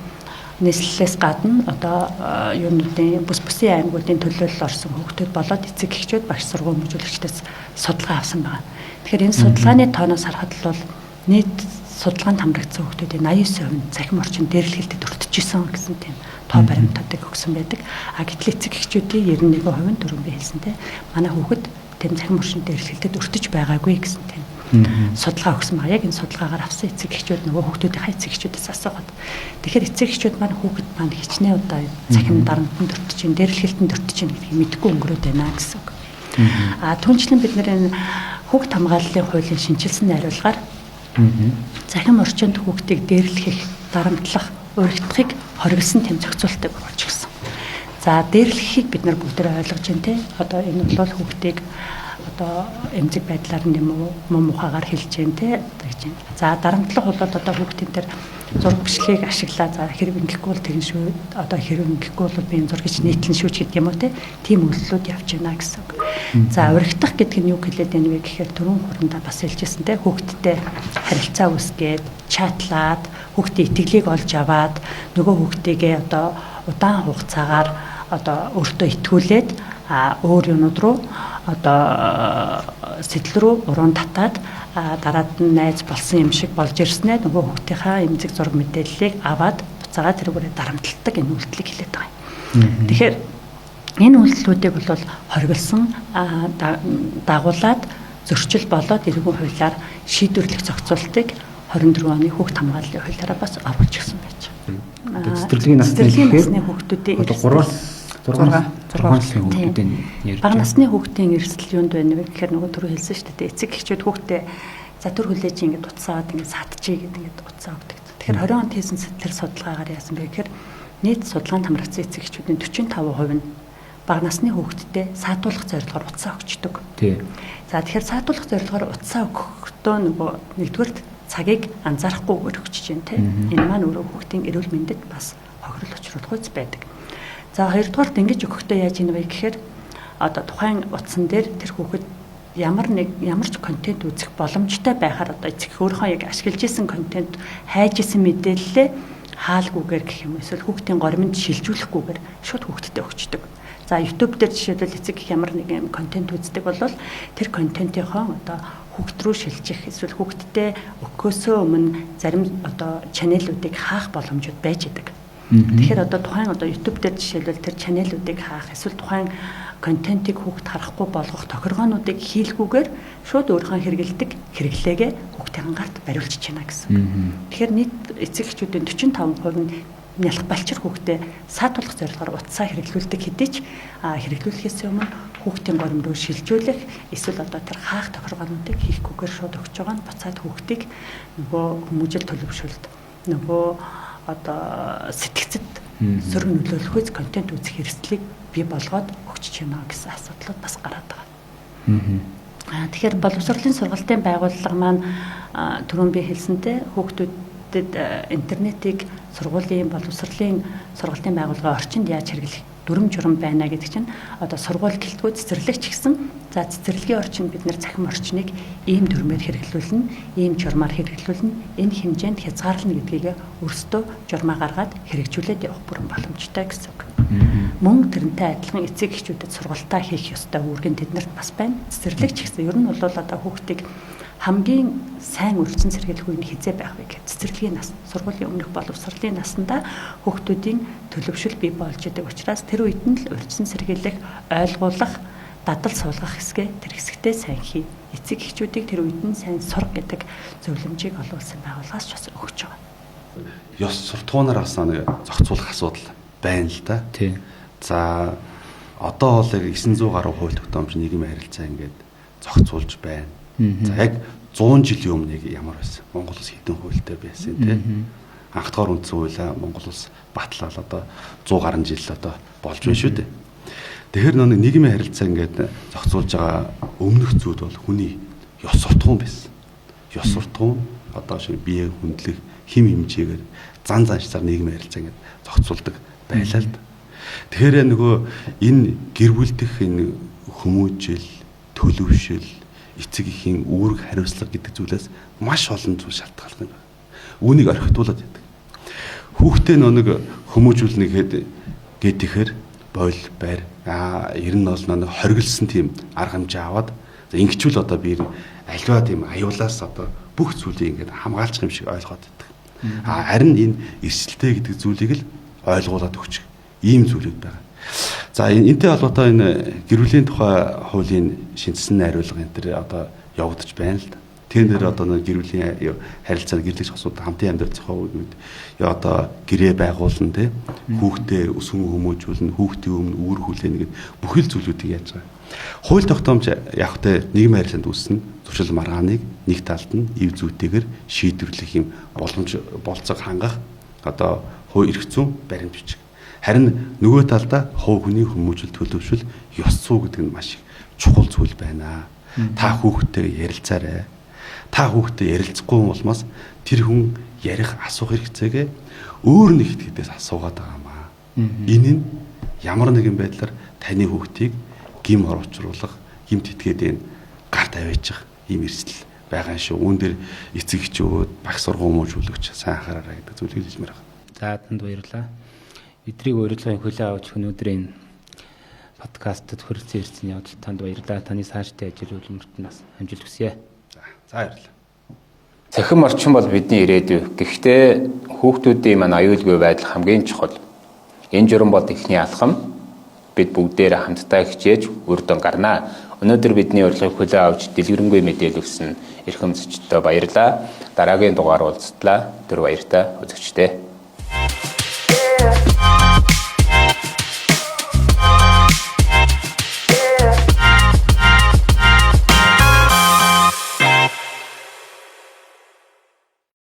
C: нийслэлээс гадна одоо юунуудын бүс-бүсийн аймагуудын төлөөлөл орсон хүүхдүүд болоод эцэг эхчүүд багш сургууль хүмүүжүүлэгчдээс судалгаа авсан байна. Тэгэхээр энэ судалгааны тооноос харахад бол нийт судалгаанд хамрагдсан хүүхдүүдийн 89% цахим орчин дээрлэхэлтэд өртөжсэн гэсэн тийм тоо баримтуудыг өгсөн байдаг. А гэтэл эцэг эхчүүдийн 91% дөрөв би хэлсэнтэй манай хүүхэд тийм цахим орчин дээрлэхэлтэд өртөж байгаагүй гэсэн тийм судалгаа өгсөн байгаа. Яг энэ судалгаагаар авсан эцэг эхчүүд нөгөө хүүхдүүдийнхээ эцэг эхчүүдээс асуугаад. Тэгэхээр эцэг эхчүүд маань хүүхэд маань хичнээн удаа цахим дарамтанд өртөж, дээрлэхэлтэнд өртөж гэдгийг мэдэхгүй өнгөрөөд байна гэсэн үг. А түнчлэн бид нэр энэ хүүхд хамгааллын хуулийн шинжилсэн найруулгаар цахим орчинд хүүхдийг дээрлэхийг, дарамтлах, уригдахыг хориглосон тэм зохицуултыг оруулж гисэн. За дээрлэхийг бид нар бүгдээ ойлгож байна те. Одоо энэ бол хүүхдийг одоо эмзэг байдлаар нэмүү мөн мухагаар хэлж जैन те гэж байна. За дарамтлах бол одоо хүүхдийн тэр зураг бичлэгийг ашиглаа. За хэрэг ингэхгүй бол тэгэн шүү. Одоо хэрэг ингэхгүй бол би энэ зургийг нийтлэн шүүж гэдэг юм уу те. Тийм үйлдэлүүд явж байна гэсэн үг. За уригдах гэдэг нь юу хэлээд байна вэ гэхээр түрүүн хурандаа бас хэлжсэн те. Хүүхдтэй харилцаа үүсгээд чатлаад хүүхдийн итгэлийг олж аваад нөгөө хүүхдийгээ одоо удаан хугацаагаар одоо өөртөө итгүүлээд өөр юмуд руу одоо сэтэл рүү уран татаад дараад нь найз болсон юм шиг болж ирснээр нөгөө хүүхдийнхаа эмзэг зураг мэдээллийг аваад буцаагаад тэрүүгээр дарамтлагдаг энэ үйлдэлийг хэлээд байгаа юм. Тэгэхээр энэ үйлдэлүүдийг бол хориглосон дагуулад зөрчил болоод иргэн хуулиар шийдвэрлэх зохицуултыг 24 оны хүүхд хамгааллын хуулиараа бас оруулж гисэн байж байгаа.
A: Цэцэрлэгийн насны
C: хүүхдүүдийн
A: 6 насны хүүхдүүдийн
C: бага насны хүүхдийн эрсдэл юунд байна вэ гэхээр нөгөө түрүү хэлсэн шүү дээ. Эцэг эхчүүд хүүхдээ за төр хүлээж ингэж утсаад ингэж садчихъя гэдэг ингэж утсаа өгдөг. Тэгэхээр 20 онд хийсэн тэр судалгаагаар яасан бэ гэхээр нийт судалгаанд хамрагдсан эцэг эхчүүдийн 45% нь бага насны хүүхдэд саатуулах зорилгоор утсаа өгчдөг.
A: Тий.
C: За тэгэхээр саатуулах зорилгоор утсаа өгөхдөө нөгөө нэгдүгээр цагийг анзаарахгүйгээр өгч чинь те. Энэ маань өөрөө хүүхдийн эрүүл мэндэд бас хохирол учруулах үс байдаг. За хоёрдугаарт ингэж өгөхдөө яаж ийн вэ гэхээр одоо тухайн утсан дээр тэр хүүхэд ямар ч контент үзэх боломжтой байхаар одоо эцэг өөрөө яг ашиглаж исэн контент хайж исэн мэдээлэлээ хаалгүйгээр гэх юм эсвэл хүүхдийн горимд шилжүүлэхгүйгээр шууд хүүхдэд өгчдөг. За YouTube дээр жишээлбэл эцэг ямар нэгэн контент үздэг бол тэр контентийнхоо одоо хүүхд рүү шилжих эсвэл хүүхдэд өгөхөөсөө өмнө зарим одоо чаналуудыг хаах боломжууд байж идэг. Тэгэхээр одоо тухайн одоо YouTube дээр жишээлбэл тэр чаналуудыг хаах эсвэл тухайн контентыг хүүхд харахгүй болгох тохиргоонуудыг хийлгүүгээр шууд өөрийнхөө хэрэгэлдэг хэрэглээгээ хүүхдийн гарт бариулж байна гэсэн. Тэгэхээр нийт эцэг эхчүүдийн 45% нь нялх балчир хүүхдээ саатуулах зорилгоор утсаа хэрэглүүлдэг хэдий ч хэрэглүүлэхээс өмнө хүүхдийн горим руу шилжүүлэх эсвэл одоо тэр хаах тохиргоонуудыг хийхгүйгээр шууд өгч байгаа нь буцаад хүүхдийг нөгөө хүмүүжил төлөвшөлт нөгөө одоо сэтгцэд сөрөг нөлөөлөхөөс контент үзэх эрсдлийг бий болгоод өгч байна гэсэн асуудлууд бас гараад байгаа. Тэгэхээр боловсролын сургалтын байгууллага маань түрүүн би хэлсэнтэй хүүхдүүдэд интернетийг сургуулийн боловсролын сургалтын байгууллагын орчинд яаж хэрэглэх дүрм журам байна гэдэг чинь одоо сургууль гэлтгүү цэцэрлэгч гэсэн за цэцэрлэгийн орчинд бид нэр цахим орчныг ийм дүрмээр хэрэглүүлнэ, ийм журмаар хэрэглүүлнэ, энэ хэмжээнд хязгаарлана гэдгийг өөрсдөө журмаа гаргаад хэрэгжүүлээд явах бүрэн боломжтой гэсэн үг. Мөн тэрнтэй адилхан эцэг эхчүүдэд сургалтаа хийх ёстой үүрэг нь тэднэрт бас байна. Цэцэрлэгч гэсэн ер нь бол одоо хүүхдийг хамгийн сайн үржин сэргийлэх үе нь хизээ байх вэ гэж цэцэрлэгийн нас сургуулийн өмнөх боловсролын наснда хүүхдүүдийн төлөвшөл бий болж идэг учраас тэр үед нь л үржин сэргийлэх, ойлгуулах, дадал суулгах хэсгээ тэр хэсэгтээ сайн хий. Эцэг эхчүүдийг тэр үед нь сайн сурах гэдэг зөвлөмжийг олуулсан байгууллагаас ч бас өгч байгаа.
B: Ёс суртахуунаар бас нэг зохицуулах асуудал байна л да.
A: Тий.
B: За одоо бол яг 900 гаруй хууль тогтоомж нийгмийн харилцаа ингээд зохицуулж байна. За яг 100 жилийн өмнө яг ямар байсан? Монгол улс хэдэн хуультай байсан те? Анх дахь үндсэн хуулиа Монгол улс батлал одоо 100 гаруй жил одоо болж байна шүү дээ. Тэгэхээр нэг нийгмийн харилцаа ингээд зохицуулж байгаа өмнөх зүйл бол хүний ёс суртахуун байсан. Ёс суртахуун одоо шиг бие хүндлэх хим хэмжээгээр зан заншаар нийгмийн харилцаа ингээд зохицуулдаг байлаа л да. Тэгэхээр нөгөө энэ гэр бүлдэх энэ хүмүүжил, төлөвшил эцэг эхийн үүрэг хариуцлага гэдэг зүйлээс маш олон зүйл шалтгаална байна. Үүнийг орхитуулаад байдаг. Хүүхдээ нэг хүмүүжүүлнэ гэхээр бойл байр ер нь бол нэг хориглосон тийм арга хэмжээ аваад ингэчүүл одоо би альва тийм аюулаас одоо бүх зүйлийг ингээд хамгаалчих юм шиг ойлгоод байдаг. Харин энэ эрсдэлтэй гэдэг зүйлийг л ойлгуулад өгчих ийм зүйлүүд байгаа. За энэтэй холбоотой энэ гэр бүлийн тухай хуулийн шинжилсэн найруулга энэ төр одоо явагдаж байна л да. Тэр нэр одоо нэг гэр бүлийн харилцааны гэрлэгч асуудал хамтын амьдарч байгаа үед одоо гэрээ байгуулна те хүүхдээ өсгөн хүмүүжүүлнэ хүүхдийн өмнө үүр хүлээнэ гэдэг бүхэл зүйлүүдийг яаж байгаа. Хууль тогтоомж яг тэ нийгмийн харилцаанд үүснэ зуршил маргааныг нэг талд нь ив зүйтэйгээр шийдвэрлэх юм боломж болцоог хангах одоо хууль эрх зүйн баримт бичиг. Харин нөгөө талдаа хувь хүний хүмүүжил төлөвшөл ёс зүй гэдэг нь маш их чухал зүйл байна. Та хүүхдтэйгээ ярилцаарай. Та хүүхдтэй ярилцахгүй болмоос тэр хүн ярих асуух хэрэгцээгээ өөр нэг хэдгээс асуугаад байгаа маа. Энэ нь ямар нэгэн байдлаар таны хүүхдийг гим оруулах, гим тэтгээд гарт аваачих ийм эрсдэл байгаа шүү. Үүн дээр эцэг эхчүүд, багш сургуулиуч сайн анхаараарай гэдэг зүйлийг хэлмээр байна.
A: За танд баярлалаа. Бидрийг урилгын хүлээн авч өнөөдрийн подкастт хүрэлцэн ирсэн явдал танд баярлалаа. Таны цаашдын ажил үйлмэрт нас амжилт хүсье.
B: За баярлалаа.
A: Цахим орчин бол бидний ирээдүй. Гэхдээ хүүхдүүдийн маань аюулгүй байдал хамгийн чухал. Энэ журам бол эхний алхам. Бид бүгдээр хамтдаа хичээж үр дүн гарнаа. Өнөөдөр бидний урилгыг хүлээн авч дэлгэрэнгүй мэдээлэл өгсөн эрхэм зочдод баярлалаа. Дараагийн дугаар уулзтлаа. Тэр баяртай үзэгчдээ.